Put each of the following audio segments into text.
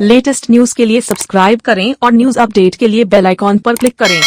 Latest news के लिए subscribe करें और न्यूज अपडेट के लिए बेल आइकॉन पर क्लिक करें।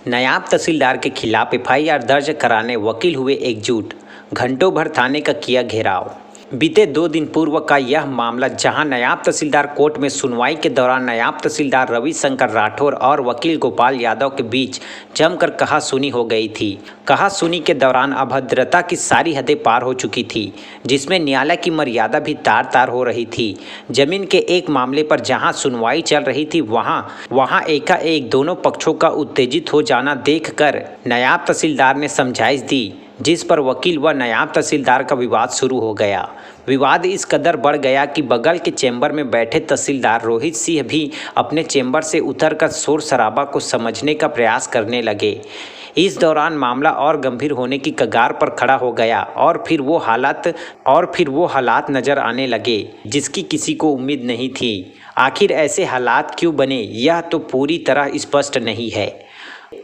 नायब तहसीलदार के खिलाफ एफआईआर दर्ज कराने वकील हुए एकजुट, घंटों भर थाने का किया घेराव। बीते 2 दिन पूर्व का यह मामला जहां नायब तहसीलदार कोर्ट में सुनवाई के दौरान नायब तहसीलदार रविशंकर राठौर और वकील गोपाल यादव के बीच जमकर कहासुनी हो गई थी। कहासुनी के दौरान अभद्रता की सारी हदें पार हो चुकी थी, जिसमें न्यायालय की मर्यादा भी तार तार हो रही थी। जमीन के एक मामले पर जहां सुनवाई चल रही थी वहां एकाएक दोनों पक्षों का उत्तेजित हो जाना देखकर नायब तहसीलदार ने समझाइश दी, जिस पर वकील व नायब तहसीलदार का विवाद शुरू हो गया। विवाद इस कदर बढ़ गया कि बगल के चैम्बर में बैठे तहसीलदार रोहित सिंह भी अपने चैम्बर से उतरकर शोर शराबा को समझने का प्रयास करने लगे। इस दौरान मामला और गंभीर होने की कगार पर खड़ा हो गया और फिर वो हालात नजर आने लगे जिसकी किसी को उम्मीद नहीं थी। आखिर ऐसे हालात क्यों बने, यह तो पूरी तरह स्पष्ट नहीं है।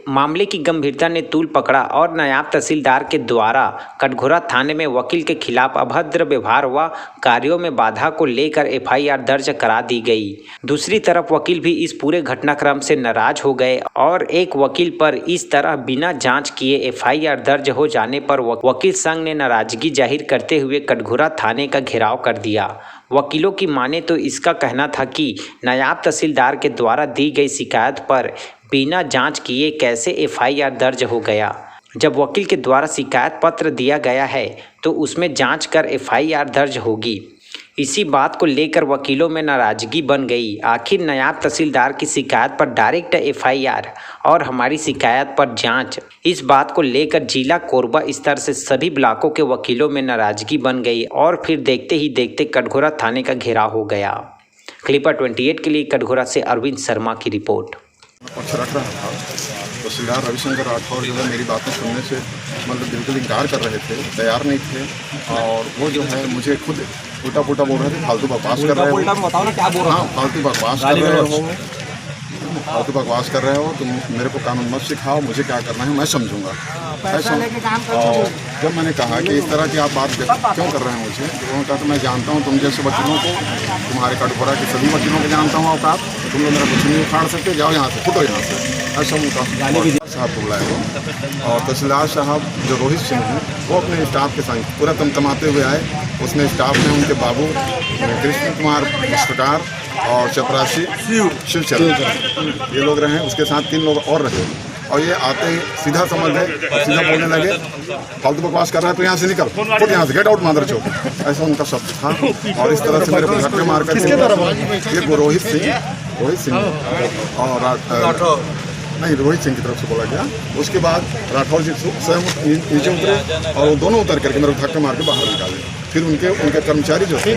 मामले की गंभीरता ने तूल पकड़ा और नायब तहसीलदार के द्वारा कटघोरा थाने में वकील के खिलाफ अभद्र व्यवहार व कार्यों में बाधा को लेकर एफआईआर दर्ज करा दी गई। दूसरी तरफ वकील भी इस पूरे घटनाक्रम से नाराज हो गए और एक वकील पर इस तरह बिना जांच किए एफआईआर दर्ज हो जाने पर वकील संघ ने नाराजगी जाहिर करते हुए कटघोरा थाने का घेराव कर दिया। वकीलों की माने तो इसका कहना था कि नायब तहसीलदार के द्वारा दी गई शिकायत पर बिना जांच किए कैसे एफआईआर दर्ज हो गया। जब वकील के द्वारा शिकायत पत्र दिया गया है तो उसमें जांच कर एफआईआर दर्ज होगी। इसी बात को लेकर वकीलों में नाराजगी बन गई। आखिर नायब तहसीलदार की शिकायत पर डायरेक्ट एफआईआर और हमारी शिकायत पर जांच, इस बात को लेकर जिला कोरबा स्तर से सभी ब्लॉकों के वकीलों में नाराजगी बन गई और फिर देखते ही देखते कटघोरा थाने का घेराव हो गया। क्लिपर 28 के लिए कटघोरा से अरविंद शर्मा की रिपोर्ट। पक्ष रख रहा था तहसीलदार रविशंकर राठौर जो है मेरी बातें सुनने से मतलब बिल्कुल इनकार कर रहे थे, तैयार नहीं थे और वो जो है मुझे खुद उल्टा पुल्टा बोल रहे थे, फालतू बकवास कर रहे हो। हाँ, फालतू बकवास कर रहे हो, फालतू बकवास कर रहे हो, तुम मेरे को कानून मत सिखाओ, मुझे क्या करना है मैं समझूंगा। और जब मैंने कहा कि इस तरह की आप बात क्यों कर रहे हैं मुझे, तो उन्होंने कहा तो मैं जानता हूँ तुम जैसे वकीलों को, तुम्हारे कटघोरा के सभी वकीलों को जानता हूँ औकात, तुम लोग मेरा कुछ नहीं उखाड़ सकते, जाओ यहाँ से, फुटो यहाँ से। ऐसा उनका साहब को बुलाया वो और तहसीलदार साहब जो रोहित सिंह हैं वो अपने स्टाफ के संग पूरा तमतमाते हुए आए। उसमें स्टाफ में उनके बाबू कृष्ण कुमार पुस्तकार और चपरासी शिवचरण ये लोग रहे। उसके साथ 3 लोग और रहे और ये आते ही सीधा समझ गए और सीधा बोलने लगे, फालतू बकवास कर रहा है तो यहाँ से निकल, फुट यहाँ से, गेट आउट मादर चौक, ऐसा उनका शब्द था। और इस तरह से मेरे को धक्के मार कर ये रोहित सिंह और नहीं रोहित सिंह की तरफ से बोला गया। उसके बाद राठौर जी स्वयं नीचे उतरे और वो दोनों उतर करके मेरे को धक्के मार के बाहर निकाले। फिर उनके कर्मचारी जो थे,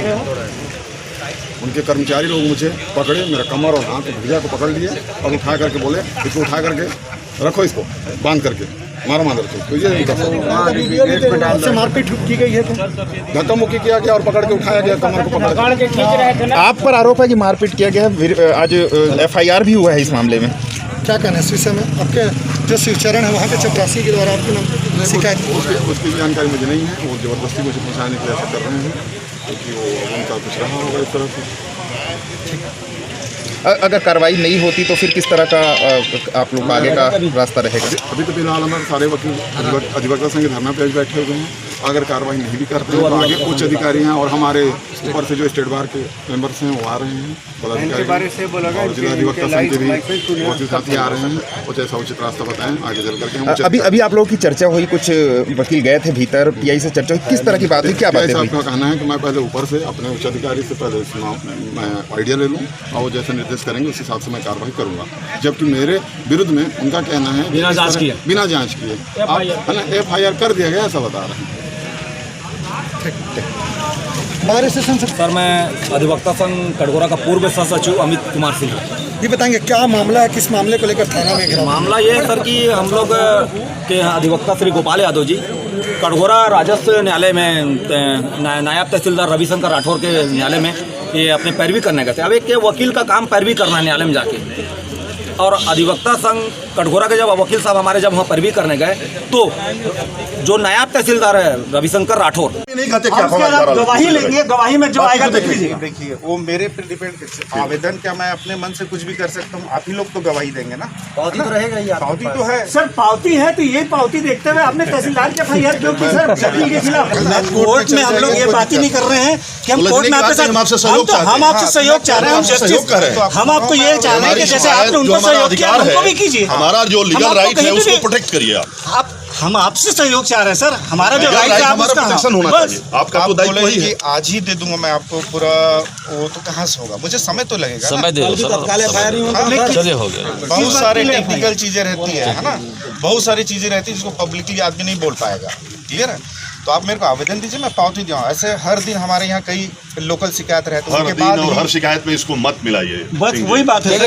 उनके कर्मचारी लोग मुझे पकड़े, मेरा कमर और हाथ भैया को पकड़ लिए और उठा करके बोले इसको उठा करके रखो, इसको बांध करके मारो मादर तो ये मारपीट की गई है, धक्का मुक्की किया गया और पकड़ के उठाया गया, कमर को पकड़ के। आप पर आरोप है कि मारपीट किया गया, आज एफआईआर भी हुआ है इस मामले में, क्या कहना है इस विषय में? आपके जो शिवचरण है वहाँ के चपरासी के द्वारा आपकी शिकायत उसकी जानकारी मुझे नहीं है, वो ज़बरदस्ती मुझे पहुँचाने के लिए ऐसा कर रहे हैं क्योंकि वो उनका कुछ रहा होगा इस तरह से। अगर कार्रवाई नहीं होती तो फिर किस तरह का आप लोग आगे का रास्ता रहेगा? अभी तो फिलहाल हमारे सारे वकील अधिवक्ता संघ धरना पे बैठे हुए हैं। अगर कार्रवाई नहीं भी करते हैं तो आगे उच्च अधिकारी हैं और हमारे ऊपर से जो स्टेट बार के मेंबर्स हैं वो आ रहे हैं, पदाधिकारी और जिला अधिवक्ता संघ के भी बहुत से साथी आ रहे हैं। कुछ ऐसा उचित रास्ता बताएं आगे चल करके। अभी आप लोगों की चर्चा हुई, कुछ वकील गए थे भीतर, पीआई से चर्चा हुई, किस तरह की बात हुई, क्या बात है? आपका कहना है कि मैं पहले ऊपर से अपने उच्च अधिकारी से पहले मैं आइडिया ले लूँ और वो जैसे निर्देश करेंगे उस हिसाब से मैं कार्रवाई करूँगा। जबकि मेरे विरुद्ध में उनका कहना है बिना जांच किए एफआईआर कर दिया गया, ऐसा बता रहे हैं। सर, मैं अधिवक्ता संघ कटघोरा का पूर्व सह सचिव अमित कुमार सिंह। ये बताएंगे क्या मामला है, किस मामले को लेकर थाना में? मामला ये है सर कि हम लोग के अधिवक्ता श्री गोपाल यादव जी कटघोरा राजस्व न्यायालय में नायब तहसीलदार रविशंकर राठौर के न्यायालय में ये अपने पैरवी करने गए थे। अब एक वकील का काम पैरवी करना है न्यायालय में जाके, और अधिवक्ता संघ कटघोरा के जब वकील साहब हमारे जब वहाँ पैरवी करने गए तो जो नायब तहसीलदार है रविशंकर राठौर नहीं कहते कि गवाही लेंगे, गवाही में जो आएगा देख लीजिए। देखिए वो मेरे पे डिपेंड करता है। आवेदन क्या मैं अपने मन से कुछ भी कर सकता हूँ? आप ही लोग तो गवाही देंगे ना। पावती तो रहेगा ही, पावती तो है सर पावती है तो ये पावती देखते हुए आपने तहसीलदार के FIR क्यों की सर वकील के खिलाफ? कोर्ट में हम लोग ये बात ही नहीं कर रहे हैं कि हम कोर्ट में आपके साथ हम आपसे सहयोग चाह रहे हैं। हम आपको ये चाह रहे हैं कि जैसे आपने उनको सहयोग किया हमको भी कीजिए। हमारा जो लीगल राइट है उसको प्रोटेक्ट करिए आप। हम आपसे सहयोग चाह रहे हैं सर, हमारा जो राइट है आप उसका प्रोटेक्शन होना चाहिए। आपका तो दायित्व वही है। आज ही दे दूंगा मैं आपको पूरा, वो तो कहाँ से होगा? मुझे समय तो लगेगा। समय दे दो सर, चलिए हो गया। बहुत सारे टेक्निकल चीजें रहती है ना, बहुत सारी चीजें रहती है जिसको पब्लिकली आदमी नहीं बोल पाएगा। क्लियर है? तो आप मेरे को आवेदन दीजिए, मैं पावती दूँ। ऐसे हर दिन हमारे यहाँ कई लोकल शिकायत रहती है, हर दिन और हर शिकायत में इसको मत मिलाइए। बस वही बात है। जज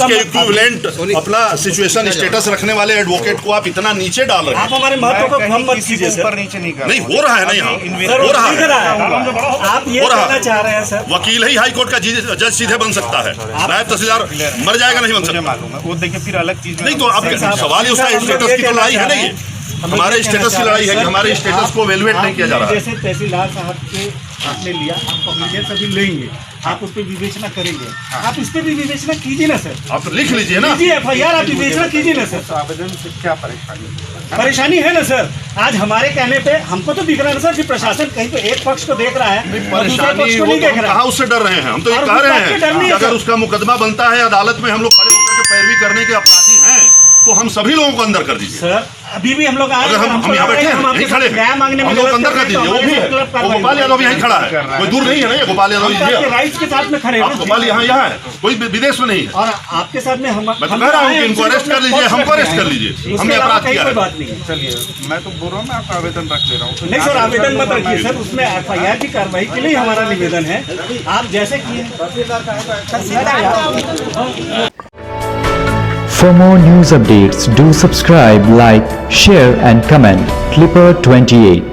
के इक्विवेलेंट अपना सिचुएशन स्टेटस रखने वाले एडवोकेट को आप इतना नीचे डाल रहे हैं। आप हमारे महत्व को कम मत कीजिए सर। ऊपर नीचे नहीं कर नहीं हो रहा है, नहीं हो रहा है। आप ये कहना चाह रहे हैं सर? वकील ही हाई कोर्ट का जज सीधे बन सकता है, नायब तहसीलदार मर जाएगा नहीं बन सकता। मालूम है वो, देखिए फिर अलग चीज नहीं तो आप सवाल ही उसका स्टेटस की तो लड़ाई है नहीं, हमारे स्टेटस की लड़ाई है कि हमारे स्टेटस को एवेलुएट नहीं किया जा रहा है। जैसे तहसीलदार साहब के आपने लिया, आप कॉग्निजेंस अभी लेंगे, आप उस पर विवेचना करेंगे, आप इस पर भी विवेचना कीजिए ना सर। आप तो लिख लीजिए ना, कीजिए FIR, आप विवेचना कीजिए ना सर। आवेदन से क्या परेशानी है? परेशानी है ना सर? आज हमारे कहने पे हमको तो दिख रहा है ना सर कि प्रशासन कहीं पे एक पक्ष को देख रहा है और दूसरे पक्ष को नहीं देख रहा है। कहाँ उससे डर रहे हैं? हम तो ये और कह उस रहे बात की डर हैं नहीं कि है अगर सर। उसका मुकदमा बनता है अदालत में, हम लोग खड़े होकर के पैरवी करने के अपराधी हैं, तो हम सभी लोगों को अंदर कर दीजिए। सर अभी भी हम लोग आए, अगर हम यहाँ बैठे हैं, यहीं खड़े हैं, हम लोग अंदर कर दीजिए। वो भी है, वो गोपाल यादव भी यहीं खड़ा है, कोई दूर नहीं है ना, ये गोपाल यादव जी है। राइट्स के साथ में खड़े हैं। आप गोपाल यहाँ है, कोई विदेश में नहीं है। और आपके साथ में हम मैं तो कह रहा हूँ कि इनको अरेस्ट कर लीजिए, हमको अरेस्ट कर लीजिए, हमने अपराध किया है। बात नहीं। चलिए मैं तो बोल रहा हूँ, मैं आपका आवेदन रख ले रहा हूँ। नहीं सर, आवेदन मत रखिए सर, उसमें FIR की कार्रवाई के लिए हमारा निवेदन है। आप जैसे किए For more news updates, do subscribe, like, share and comment. Clipper 28.